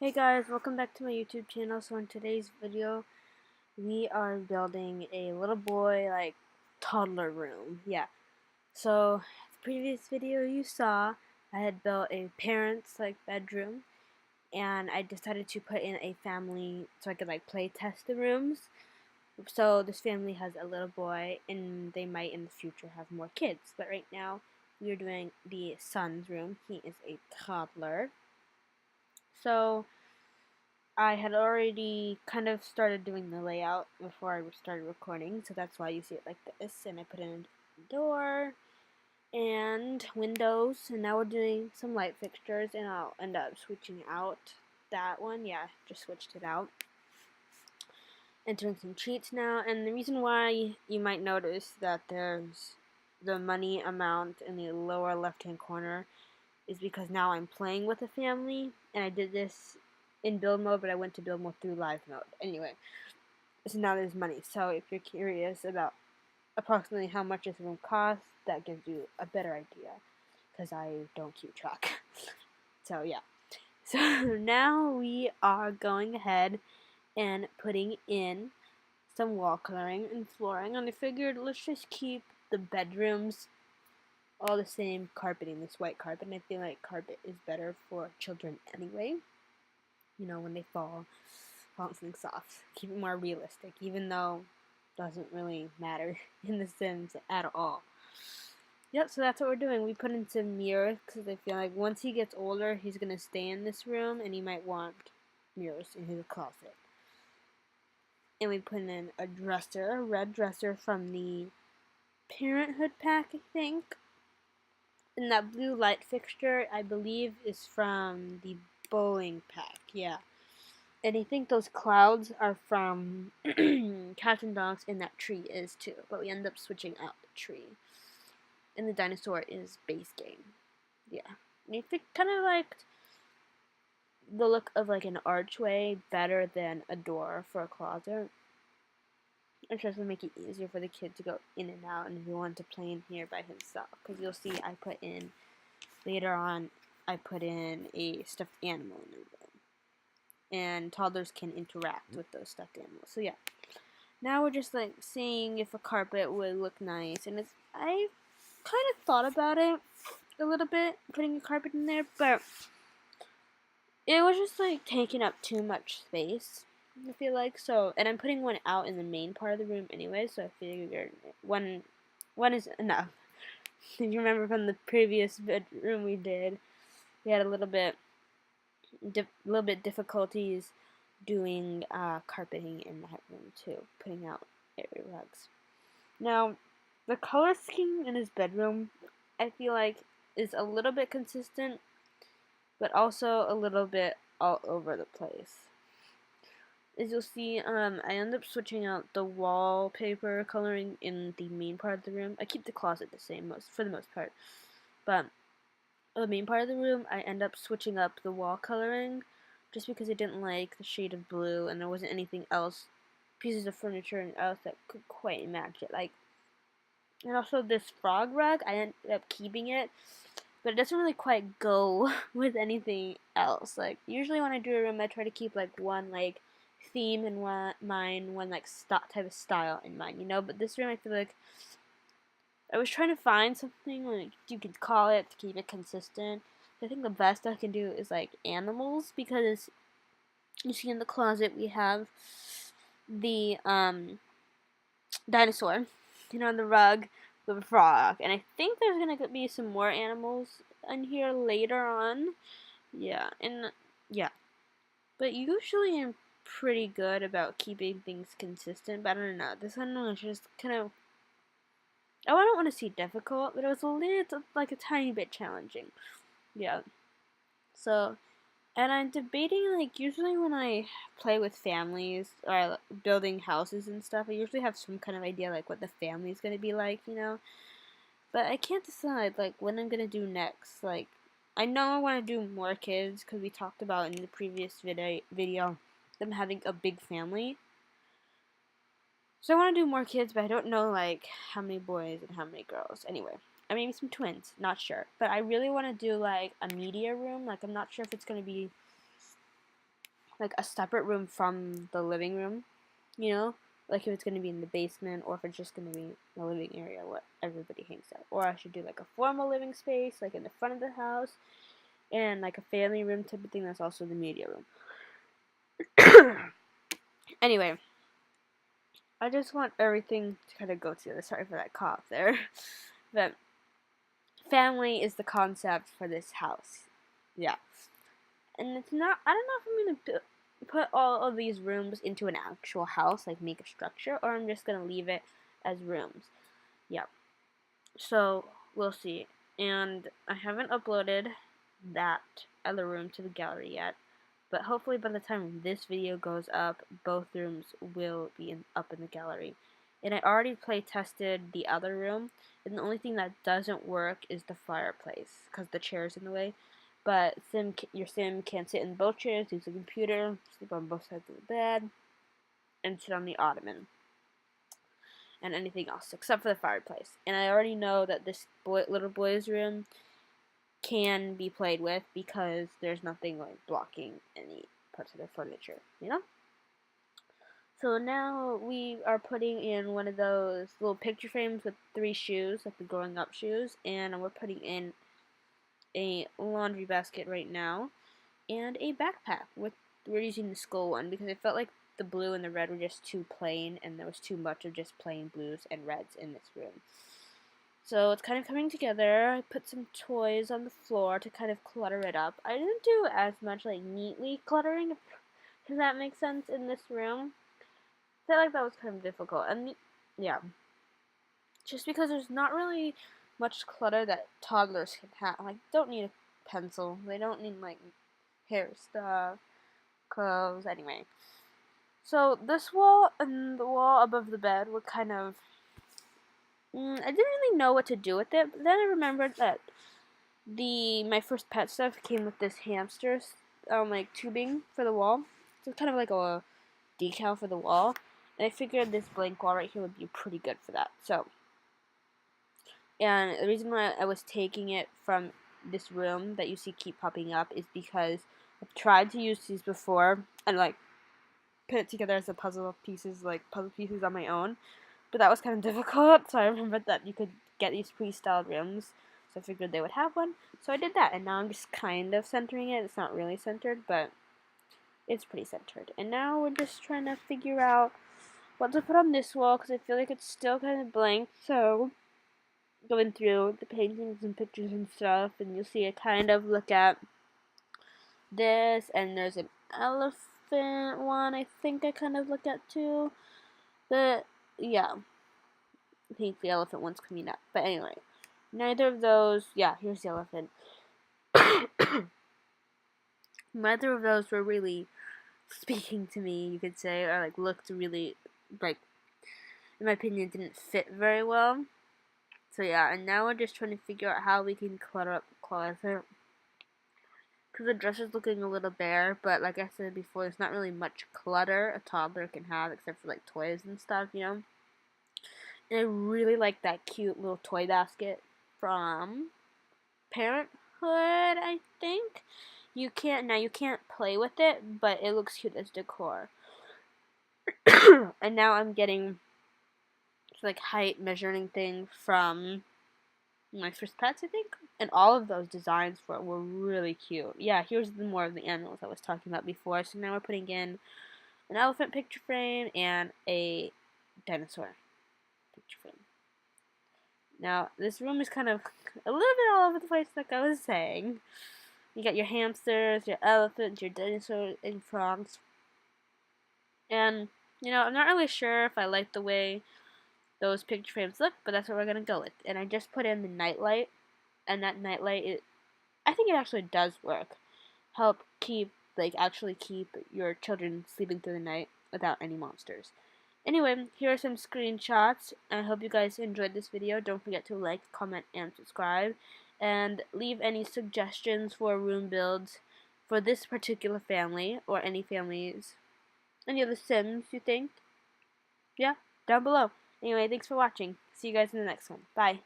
Hey guys, welcome back to my YouTube channel. So in today's video, we are building a little boy, toddler room. Yeah. So, the previous video you saw, I had built a parent's, bedroom. And I decided to put in a family so I could, play test the rooms. So, this family has a little boy, and they might in the future have more kids. But right now, we are doing the son's room. He is a toddler. So, I had already kind of started doing the layout before I started recording, so that's why you see it like this. And I put in a door and windows, and now we're doing some light fixtures, and I'll end up switching out that one. Yeah, just switched it out. Entering some cheats now, and the reason why you might notice that there's the money amount in the lower left hand corner is because now I'm playing with a family, and I did this in build mode, but I went to build mode through live mode. Anyway, so now there's money. So if you're curious about approximately how much this room costs, that gives you a better idea, because I don't keep track. So yeah. So now we are going ahead and putting in some wall coloring and flooring, and I figured let's just keep the bedrooms all the same carpeting, this white carpet, and I feel like carpet is better for children anyway. You know, when they fall on something soft. Keep it more realistic, even though it doesn't really matter in The Sims at all. Yep, so that's what we're doing. We put in some mirrors because I feel like once he gets older, he's going to stay in this room and he might want mirrors in his closet. And we put in a dresser, a red dresser from the Parenthood pack, I think. And that blue light fixture, I believe, is from the bowling pack. Yeah. And I think those clouds are from Cats and Dogs, and that tree is too. But we end up switching out the tree. And the dinosaur is base game. Yeah. And I think kind of liked the look of like an archway better than a door for a closet. It's just to make it easier for the kid to go in and out, and if he wanted to play in here by himself. Because you'll see I put in, later on, I put in a stuffed animal in the room. And toddlers can interact with those stuffed animals. So yeah. Now we're just like seeing if a carpet would look nice, and I kind of thought about it a little bit, putting a carpet in there, but it was just like taking up too much space, I feel like. So, and I'm putting one out in the main part of the room anyway, so I figured one is enough. If you remember from the previous bedroom we did, we had a little bit difficulties doing carpeting in that room too, putting out area rugs. Now, the color scheme in his bedroom, I feel like, is a little bit consistent, but also a little bit all over the place. As you'll see, I end up switching out the wallpaper coloring in the main part of the room. I keep the closet the same for the most part, but the main part of the room, I end up switching up the wall coloring just because I didn't like the shade of blue, and there wasn't anything else, pieces of furniture and else that could quite match it. And also this frog rug, I ended up keeping it, but it doesn't really quite go with anything else. Like, usually when I do a room, I try to keep one theme in one type of style in mind, you know. But this room, I feel like I was trying to find something like you could call it to keep it consistent. I think the best I can do is like animals, because you see in the closet we have the dinosaur, on the rug with a frog, and I think there's gonna be some more animals in here later on. Yeah, but usually I'm pretty good about keeping things consistent. But I don't know. This one was just kind of, I don't want to say difficult, but it was a little, like a tiny bit challenging. Yeah. So, and I'm debating, usually when I play with families or building houses and stuff, I usually have some kind of idea, what the family's going to be like, you know? But I can't decide, when I'm going to do next. I know I want to do more kids, because we talked about in the previous video them having a big family. So I want to do more kids, but I don't know, how many boys and how many girls. Anyway, I maybe some twins, not sure. But I really want to do, a media room. I'm not sure if it's going to be like a separate room from the living room, you know, like if it's gonna be in the basement or if it's just gonna be the living area where everybody hangs out. Or I should do like a formal living space, like in the front of the house, and like a family room type of thing that's also the media room. Anyway, I just want everything to kind of go together. Sorry for that cough there. But family is the concept for this house. Yeah. And it's not, I don't know if I'm going to put all of these rooms into an actual house, like make a structure, or I'm just going to leave it as rooms. Yeah. So, we'll see. And I haven't uploaded that other room to the gallery yet. But hopefully by the time this video goes up, both rooms will be up in the gallery. And I already play tested the other room, and the only thing that doesn't work is the fireplace, because the chair's in the way. But your sim can sit in both chairs, use the computer, sleep on both sides of the bed, and sit on the ottoman. And anything else, except for the fireplace. And I already know that this little boy's room can be played with because there's nothing like blocking any parts of the furniture, you know? So now we are putting in one of those little picture frames with 3 shoes, like the growing up shoes, and we're putting in a laundry basket right now, and a backpack. We're using the skull one because I felt like the blue and the red were just too plain, and there was too much of just plain blues and reds in this room. So it's kind of coming together. I put some toys on the floor to kind of clutter it up. I didn't do as much like neatly cluttering, does that make sense, in this room. I felt like that was kind of difficult. And yeah, just because there's not really much clutter that toddlers can have. Like, don't need a pencil. They don't need like hair stuff, clothes, anyway. So this wall and the wall above the bed were kind of I didn't really know what to do with it, but then I remembered that my first pet stuff came with this hamster, like tubing for the wall. So it's kind of like a decal for the wall, and I figured this blank wall right here would be pretty good for that. So, and the reason why I was taking it from this room that you see keep popping up is because I've tried to use these before and like put it together as puzzle pieces on my own. But that was kind of difficult, so I remembered that you could get these pre-styled rooms, so I figured they would have one. So I did that, and now I'm just kind of centering it. It's not really centered, but it's pretty centered. And now we're just trying to figure out what to put on this wall, because I feel like it's still kind of blank, so going through the paintings and pictures and stuff, and you'll see I kind of look at this, and there's an elephant one I think I kind of look at too, but yeah, I think the elephant one's coming up. But anyway, neither of those, yeah, here's the elephant. Neither of those were really speaking to me, you could say, or like looked really, like, in my opinion, didn't fit very well. So yeah, and now we're just trying to figure out how we can clutter up the closet. Because the dress is looking a little bare, but like I said before, there's not really much clutter a toddler can have except for like toys and stuff, you know? And I really like that cute little toy basket from Parenthood, I think. You can't play with it, but it looks cute as decor. And now I'm getting like height measuring thing from my first pets, I think. And all of those designs for it were really cute. Yeah, here's more of the animals I was talking about before. So now we're putting in an elephant picture frame and a dinosaur picture frame. Now, this room is kind of a little bit all over the place, like I was saying. You got your hamsters, your elephants, your dinosaurs, and frogs. And, you know, I'm not really sure if I like the way those picture frames look, but that's what we're going to go with. And I just put in the nightlight, and that nightlight, I think it actually does work. Actually keep your children sleeping through the night without any monsters. Anyway, here are some screenshots. I hope you guys enjoyed this video. Don't forget to like, comment, and subscribe. And leave any suggestions for room builds for this particular family, or any families, any other Sims you think. Yeah, down below. Anyway, thanks for watching. See you guys in the next one. Bye.